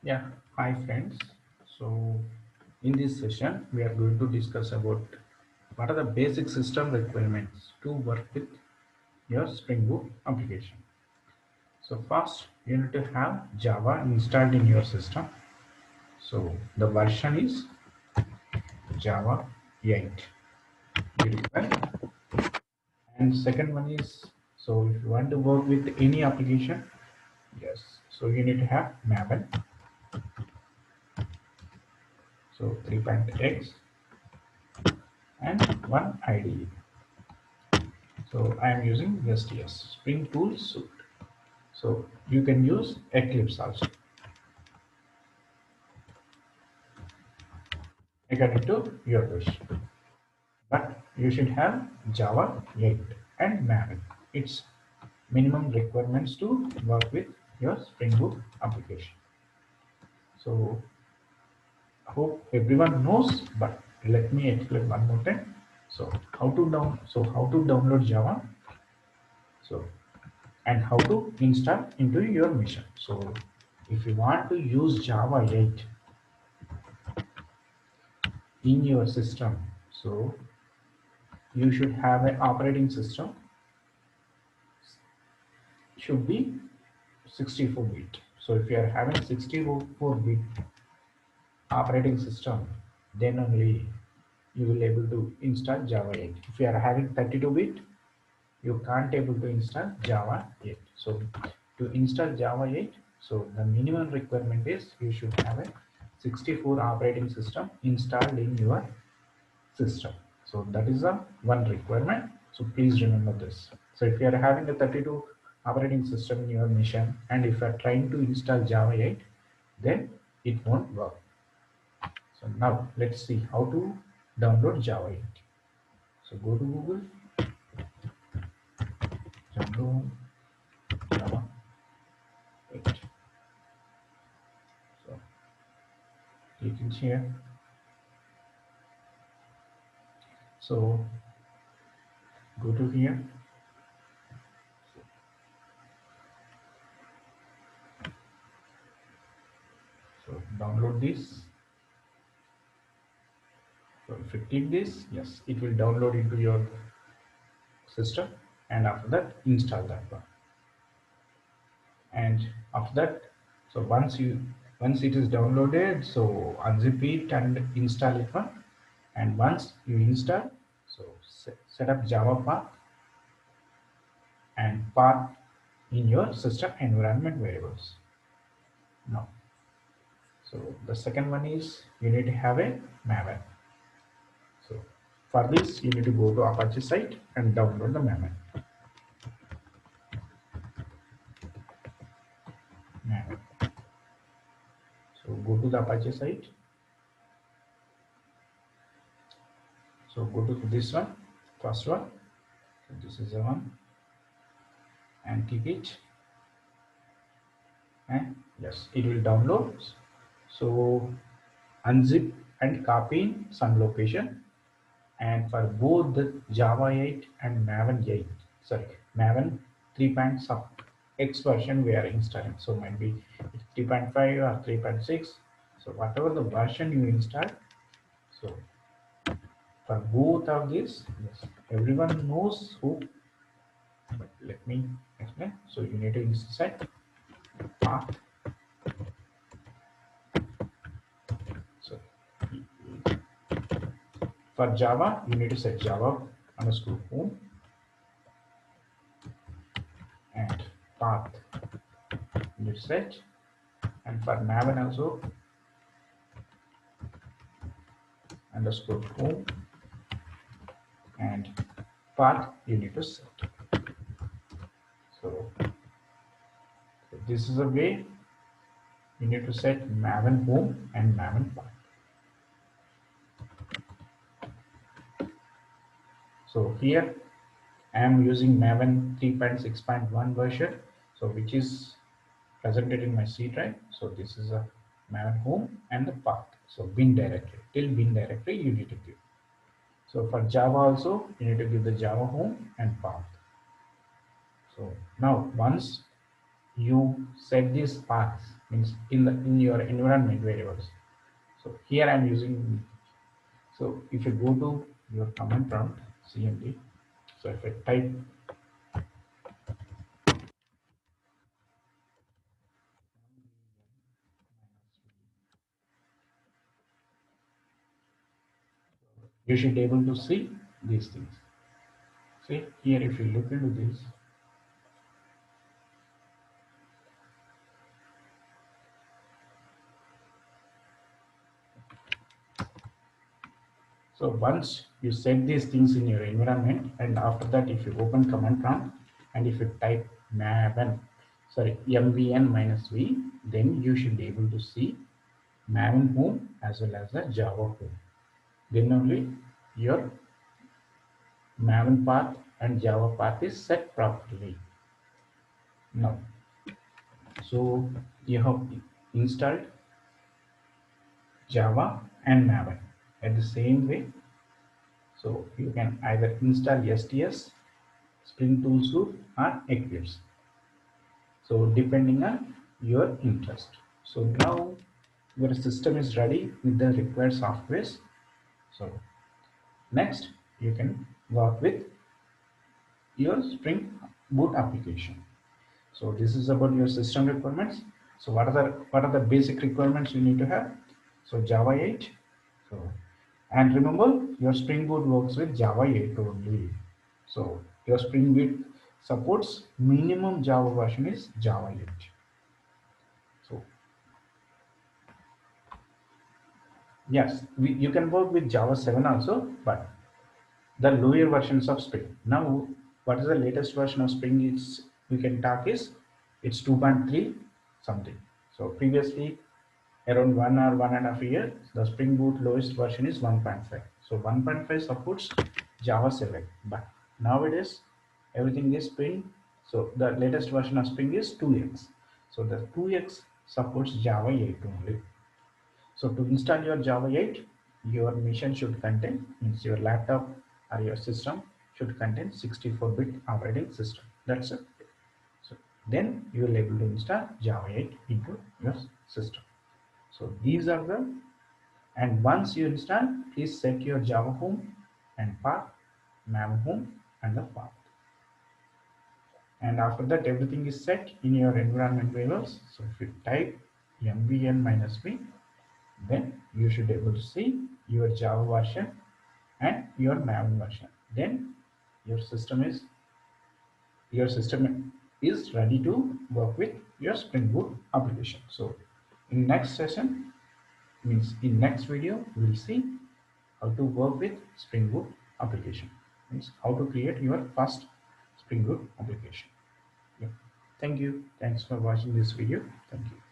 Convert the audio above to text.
Yeah, hi friends. So in this session, we are going to discuss about what are the basic system requirements to work with your Spring Boot application. So first, you need to have Java installed in your system. So the version is Java 8. You require. And second one is, so if you want to work with any application, yes. So you need to have Maven. So 3.x and one IDE. So I am using STS Spring Tool Suite. So you can use Eclipse also according to your wish. But you should have Java 8 and Maven. It's minimum requirements to work with your Spring Boot application. So hope everyone knows, but let me explain one more time. So how to download Java? So and how to install into your machine. So if you want to use Java 8 in your system, so you should have an operating system should be 64-bit. So if you are having 64-bit operating system, then only you will able to install Java 8. If you are having 32-bit, you can't able to install Java 8. So to install Java 8, so the minimum requirement is you should have a 64 operating system installed in your system. So that is a one requirement. So please remember this. So if you are having a 32 operating system in your machine and if you are trying to install Java 8, then it won't work. So now let's see how to download Java 8. So go to Google, download Java 8. So click in here. So go to here. So download this. So if you click this, yes, it will download into your system, and after that install that one. And after that, so once it is downloaded, so unzip it and install it one. And once you install, so set up Java path and path in your system environment variables. Now, so the second one is you need to have a Maven. So for this, you need to go to Apache site and download the Maven. Maven. So go to the Apache site. So go to this one, first one. So this is the one, and click it, and yes, it will download. So unzip and copy in some location, and for both the Java 8 and Maven 8, sorry, Maven 3. Sub X version we are installing. So might be 3.5 or 3.6. So whatever the version you install, so for both of these, yes, everyone knows who. But let me explain. So you need to insert path. So for Java, you need to set Java underscore home and path you need to set, and for Maven also underscore home and path you need to set. So this is a way you need to set Maven home and Maven path. So here I am using Maven 3.6.1 version, so which is presented in my C drive. So this is a Maven home and the path. So bin directory, till bin directory you need to give. So for Java also you need to give the Java home and path. So now once you set these paths, means in your environment variables. So here I'm using. So if you go to your command prompt cmd, so if I type, you should be able to see these things. See here, if you look into this, so once you set these things in your environment, and after that, if you open command prompt and if you type mvn minus v, then you should be able to see maven home as well as the Java home. Then only your maven path and Java path is set properly. Now, so you have installed Java and maven at the same way. So you can either install STS, Spring Tool Suite, or Eclipse. So depending on your interest. So now your system is ready with the required softwares. So next you can work with your Spring Boot application. So this is about your system requirements. So what are the basic requirements you need to have? So Java 8. So and remember, your Spring Boot works with Java 8 only. So your Spring Boot supports minimum Java version is Java 8. So yes, you can work with Java 7 also, but the lower versions of Spring. Now, what is the latest version of Spring? It's we can talk is it's 2.3 something. So previously, around 1 or 1.5 years, the Spring Boot lowest version is 1.5. So 1.5 supports Java 7, but nowadays everything is Spring. So the latest version of Spring is 2x. So the 2x supports Java 8 only. So to install your Java 8, your machine should contain, means your laptop or your system should contain 64-bit operating system. That's it. So then you will able to install Java 8 into your system. So these are the, and once you install, please set your Java home and path, maven home and the path. And after that, everything is set in your environment variables. So if you type mvn minus v, then you should be able to see your Java version and your maven version. Then your system is ready to work with your Spring Boot application. So in next session, means in next video, we will see how to work with Spring Boot application. Means how to create your first Spring Boot application. Yeah. Thank you. Thanks for watching this video. Thank you.